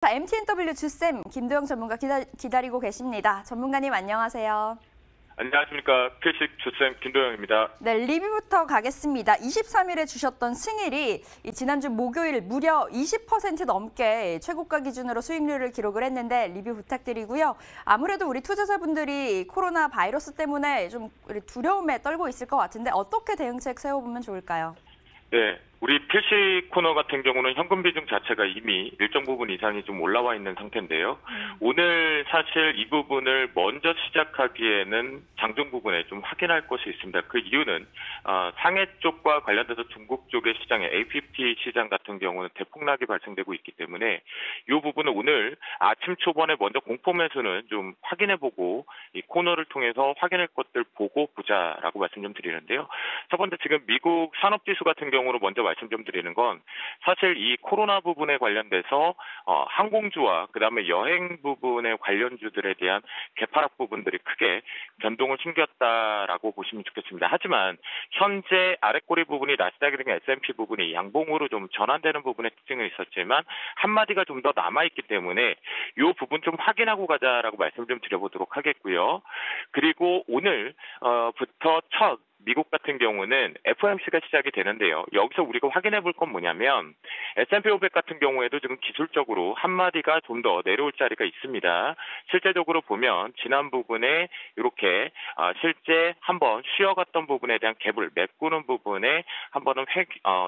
자, MTNW 주쌤 김도영 전문가 기다리고 계십니다. 전문가님 안녕하세요. 안녕하십니까. 필식 주쌤 김도영입니다. 네, 리뷰부터 가겠습니다. 23일에 주셨던 승일이 지난주 목요일 무려 20% 넘게 최고가 기준으로 수익률을 기록을 했는데 리뷰 부탁드리고요. 아무래도 우리 투자자분들이 코로나 바이러스 때문에 좀 두려움에 떨고 있을 것 같은데 어떻게 대응책 세워보면 좋을까요? 네, 우리 필시 코너 같은 경우는 현금 비중 자체가 이미 일정 부분 이상이 좀 올라와 있는 상태인데요. 오늘 사실 이 부분을 먼저 시작하기에는 장중 부분에 좀 확인할 것이 있습니다. 그 이유는 상해 쪽과 관련돼서 중국 쪽의 시장의 A50 시장 같은 경우는 대폭락이 발생되고 있기 때문에 이 부분은 오늘 아침 초반에 먼저 공포 매수는 좀 확인해보고 이 코너를 통해서 확인할 것들 보고 보자라고 말씀 좀 드리는데요. 첫 번째 지금 미국 산업지수 같은 경우로 먼저 말씀 좀 드리는 건 사실 이 코로나 부분에 관련돼서 항공주와 그다음에 여행 부분의 관련주들에 대한 개파락 부분들이 크게 변동을 숨겼다라고 보시면 좋겠습니다. 하지만 현재 아랫꼬리 부분이 나스닥이나 S&P 부분이 양봉으로 좀 전환되는 부분의 특징은 있었지만 한마디가 좀 더 남아있기 때문에 이 부분 좀 확인하고 가자라고 말씀 좀 드려보도록 하겠고요. 그리고 오늘부터 첫 미국 같은 경우는 FOMC가 시작이 되는데요. 여기서 우리가 확인해 볼 건 뭐냐면 S&P 500 같은 경우에도 지금 기술적으로 한마디가 좀 더 내려올 자리가 있습니다. 실제적으로 보면 지난 부분에 이렇게 실제 한번 쉬어갔던 부분에 대한 갭을 메꾸는 부분에 한 번은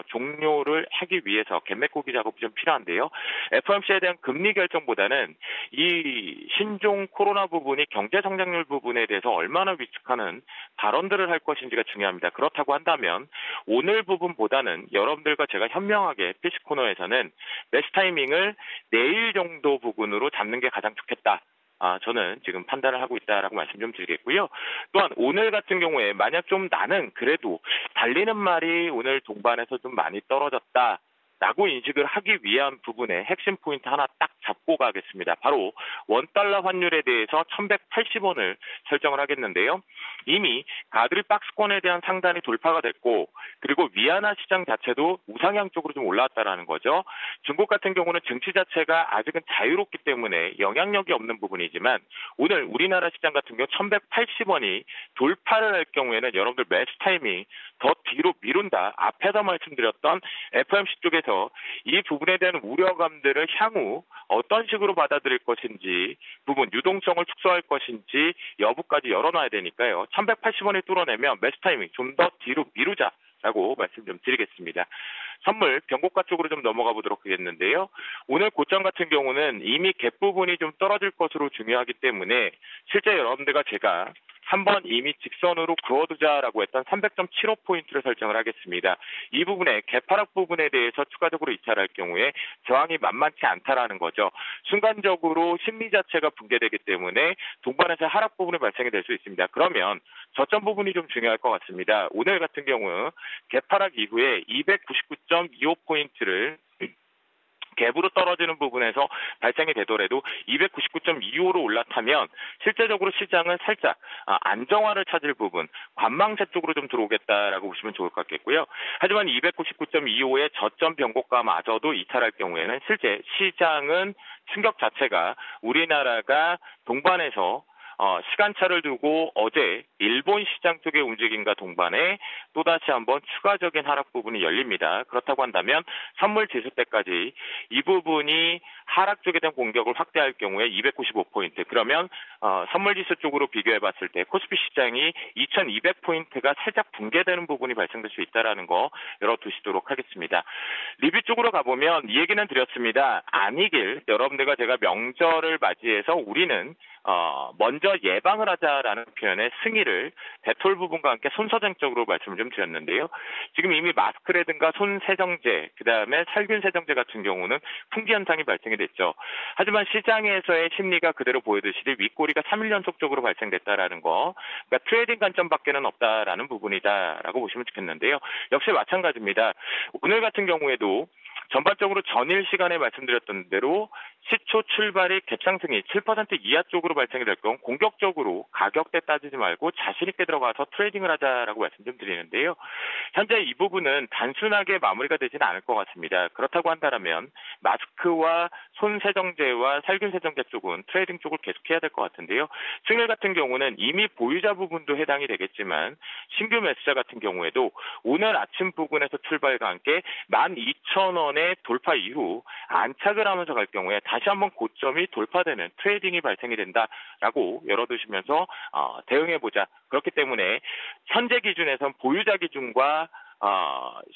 종료를 하기 위해서 갭 메꾸기 작업이 좀 필요한데요. FOMC에 대한 금리 결정보다는 이 신종 코로나 부분이 경제 성장률 부분에 대해서 얼마나 위축하는 발언들을 할 것인지가 중요합니다. 그렇다고 한다면 오늘 부분보다는 여러분들과 제가 현명하게 피시 코너에서는 매수 타이밍을 내일 정도 부분으로 잡는 게 가장 좋겠다. 저는 지금 판단을 하고 있다라고 말씀 좀 드리겠고요. 또한 오늘 같은 경우에 만약 좀 나는 그래도 달리는 말이 오늘 동반에서 좀 많이 떨어졌다. 라고 인식을 하기 위한 부분의 핵심 포인트 하나 딱 잡고 가겠습니다. 바로 원달러 환율에 대해서 1180원을 설정을 하겠는데요. 이미 가드리 박스권에 대한 상단이 돌파가 됐고 그리고 위안화 시장 자체도 우상향 쪽으로 좀 올라왔다라는 거죠. 중국 같은 경우는 증시 자체가 아직은 자유롭기 때문에 영향력이 없는 부분이지만 오늘 우리나라 시장 같은 경우 1180원이 돌파를 할 경우에는 여러분들 매수 타이밍 더 뒤로 미룬다. 앞에서 말씀드렸던 FOMC 쪽에서 이 부분에 대한 우려감들을 향후 어떤 식으로 받아들일 것인지 부분 유동성을 축소할 것인지 여부까지 열어놔야 되니까요. 1180원이 뚫어내면 매수 타이밍 좀 더 뒤로 미루자라고 말씀 좀 드리겠습니다. 선물 변곡가 쪽으로 좀 넘어가 보도록 하겠는데요. 오늘 고점 같은 경우는 이미 갭 부분이 좀 떨어질 것으로 중요하기 때문에 실제 여러분들과 제가 한번 이미 직선으로 그어두자라고 했던 300.75포인트를 설정을 하겠습니다. 이 부분에 개파락 부분에 대해서 추가적으로 이탈할 경우에 저항이 만만치 않다라는 거죠. 순간적으로 심리 자체가 붕괴되기 때문에 동반에서 하락 부분이 발생이 될 수 있습니다. 그러면 저점 부분이 좀 중요할 것 같습니다. 오늘 같은 경우 개파락 이후에 299.25포인트를 갭으로 떨어지는 부분에서 발생이 되더라도 299.25로 올라타면 실제적으로 시장은 살짝 안정화를 찾을 부분, 관망세 쪽으로 좀 들어오겠다라고 보시면 좋을 것 같겠고요. 하지만 299.25의 저점 변곡가마저도 이탈할 경우에는 실제 시장은 충격 자체가 우리나라가 동반해서 시간차를 두고 어제 일본 시장 쪽의 움직임과 동반에 또다시 한번 추가적인 하락 부분이 열립니다. 그렇다고 한다면 선물 지수 때까지 이 부분이 하락 쪽에 대한 공격을 확대할 경우에 295포인트. 그러면 선물 지수 쪽으로 비교해 봤을 때 코스피 시장이 2200포인트가 살짝 붕괴되는 부분이 발생될 수 있다는 거 열어두시도록 하겠습니다. 리뷰 쪽으로 가보면 이 얘기는 드렸습니다. 아니길 여러분들과 제가 명절을 맞이해서 우리는 먼저 예방을 하자라는 표현의 승의를 데톨 부분과 함께 손서정적으로 말씀을 좀 드렸는데요. 지금 이미 마스크라든가 손 세정제, 그 다음에 살균 세정제 같은 경우는 풍기 현상이 발생이 됐죠. 하지만 시장에서의 심리가 그대로 보여드시되 윗꼬리가 3일 연속적으로 발생됐다라는 거, 그러니까 트레이딩 관점밖에는 없다라는 부분이다라고 보시면 좋겠는데요. 역시 마찬가지입니다. 오늘 같은 경우에도 전반적으로 전일 시간에 말씀드렸던 대로 시초 출발이 갭상승이 7% 이하 쪽으로 발생이 될 경우 공격적으로 가격대 따지지 말고 자신 있게 들어가서 트레이딩을 하자라고 말씀 좀 드리는데요. 현재 이 부분은 단순하게 마무리가 되지는 않을 것 같습니다. 그렇다고 한다면 마스크와 손 세정제와 살균 세정제 쪽은 트레이딩 쪽을 계속해야 될 것 같은데요. 승일 같은 경우는 이미 보유자 부분도 해당이 되겠지만 신규 매수자 같은 경우에도 오늘 아침 부근에서 출발과 함께 12,000원의 돌파 이후 안착을 하면서 갈 경우에 다시 한번 고점이 돌파되는 트레이딩이 발생이 된다라고 열어두시면서 대응해보자. 그렇기 때문에 현재 기준에선 보유자 기준과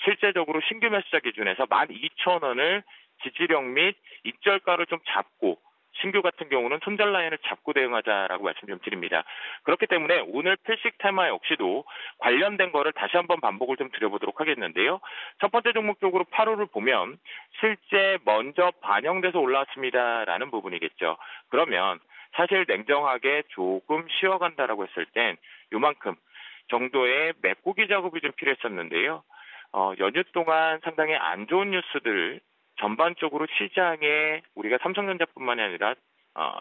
실제적으로 신규 매수자 기준에서 12,000원을 지지력 및 익절가를 좀 잡고 신규 같은 경우는 손절 라인을 잡고 대응하자라고 말씀 좀 드립니다. 그렇기 때문에 오늘 필식 테마 역시도 관련된 거를 다시 한번 반복을 좀 드려보도록 하겠는데요. 첫 번째 종목 쪽으로 8호를 보면 실제 먼저 반영돼서 올라왔습니다라는 부분이겠죠. 그러면 사실 냉정하게 조금 쉬어간다라고 했을 땐 요만큼 정도의 메꾸기 작업이 좀 필요했었는데요. 연휴 동안 상당히 안 좋은 뉴스들 전반적으로 시장에 우리가 삼성전자뿐만이 아니라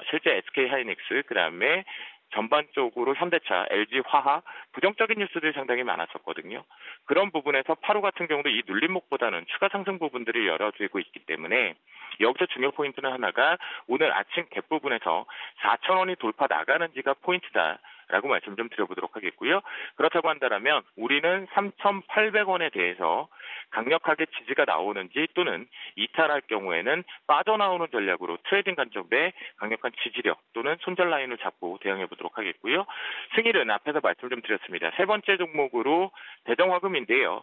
실제 SK하이닉스 그다음에 전반적으로 현대차, LG화학 부정적인 뉴스들이 상당히 많았었거든요. 그런 부분에서 8호 같은 경우도 이 눌림목보다는 추가 상승 부분들이 열어지고 있기 때문에 여기서 중요 포인트는 하나가 오늘 아침 갭 부분에서 4,000원이 돌파 나가는지가 포인트다. 라고 말씀 좀 드려보도록 하겠고요. 그렇다고 한다면 우리는 3,800원에 대해서 강력하게 지지가 나오는지 또는 이탈할 경우에는 빠져나오는 전략으로 트레이딩 관점에 강력한 지지력 또는 손절 라인을 잡고 대응해 보도록 하겠고요. 승일은 앞에서 말씀 좀 드렸습니다. 세 번째 종목으로 대정화금인데요.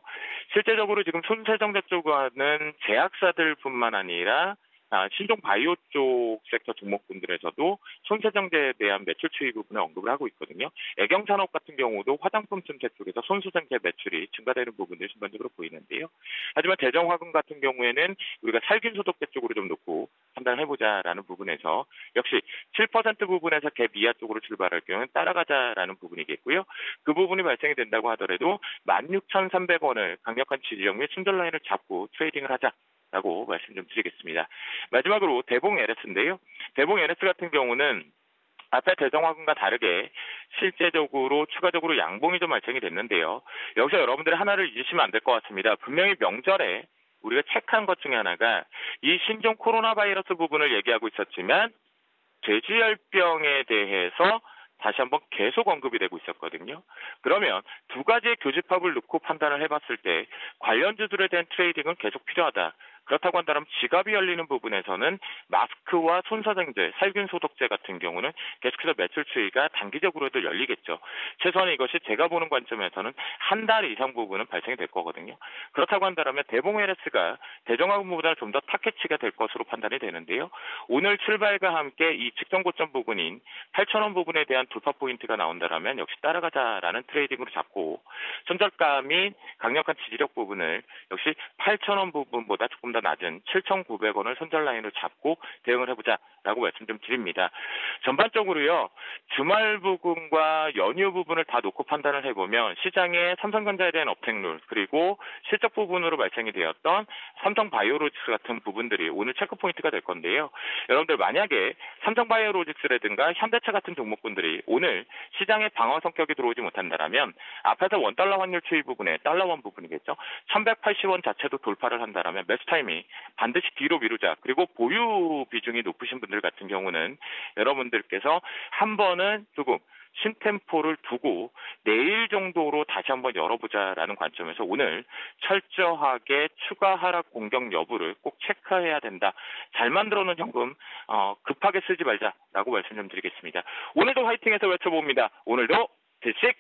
실제적으로 지금 손세정제 쪽과는 제약사들뿐만 아니라 신종 바이오 쪽 섹터 종목군들에서도 손세정제에 대한 매출 추이 부분을 언급을 하고 있거든요. 애경산업 같은 경우도 화장품 틈새 쪽에서 손수정제 매출이 증가되는 부분들이 전반적으로 보이는데요. 하지만 대정화금 같은 경우에는 우리가 살균 소독제 쪽으로 좀 놓고 판단해보자라는 부분에서 역시 7% 부분에서 갭 이하 쪽으로 출발할 경우는 따라가자라는 부분이겠고요. 그 부분이 발생이 된다고 하더라도 16,300원을 강력한 지지력 및 순절 라인을 잡고 트레이딩을 하자. 라고 말씀 좀 드리겠습니다. 마지막으로 대봉 LS인데요. 대봉 LS 같은 경우는 앞에 대정화금과 다르게 실제적으로 추가적으로 양봉이 좀 발생이 됐는데요. 여기서 여러분들이 하나를 잊으시면 안 될 것 같습니다. 분명히 명절에 우리가 체크한 것 중에 하나가 이 신종 코로나 바이러스 부분을 얘기하고 있었지만 돼지열병에 대해서 다시 한번 계속 언급이 되고 있었거든요. 그러면 두 가지의 교집합을 놓고 판단을 해봤을 때 관련주들에 대한 트레이딩은 계속 필요하다. 그렇다고 한다면 지갑이 열리는 부분에서는 마스크와 손사정제, 살균 소독제 같은 경우는 계속해서 매출 추이가 단기적으로도 열리겠죠. 최소한 이것이 제가 보는 관점에서는 한 달 이상 부분은 발생이 될 거거든요. 그렇다고 한다면 대봉 LS가 대정화금보다 좀 더 타켓치가 될 것으로 판단이 되는데요. 오늘 출발과 함께 이 직전 고점 부분인 8,000원 부분에 대한 돌파 포인트가 나온다면 역시 따라가자라는 트레이딩으로 잡고 손절감이 강력한 지지력 부분을 역시 8,000원 부분보다 조금 더 낮은 7,900원을 손절 라인으로 잡고 대응을 해보자라고 말씀 좀 드립니다. 전반적으로요. 주말 부분과 연휴 부분을 다 놓고 판단을 해보면 시장의 삼성전자에 대한 업택률 그리고 실적 부분으로 발생이 되었던 삼성바이오로직스 같은 부분들이 오늘 체크포인트가 될 건데요. 여러분들 만약에 삼성바이오로직스라든가 현대차 같은 종목군들이 오늘 시장의 방어 성격이 들어오지 못한다면 앞에서 원달러 환율 추이 부분에 달러원 부분이겠죠. 1180원 자체도 돌파를 한다면 매수 타이밍 반드시 뒤로 미루자. 그리고 보유 비중이 높으신 분들 같은 경우는 여러분들께서 한 번은 조금 신템포를 두고 내일 정도로 다시 한번 열어보자라는 관점에서 오늘 철저하게 추가 하락 공격 여부를 꼭 체크해야 된다. 잘 만들어놓은 현금 급하게 쓰지 말자라고 말씀 좀 드리겠습니다. 오늘도 화이팅해서 외쳐봅니다. 오늘도 들식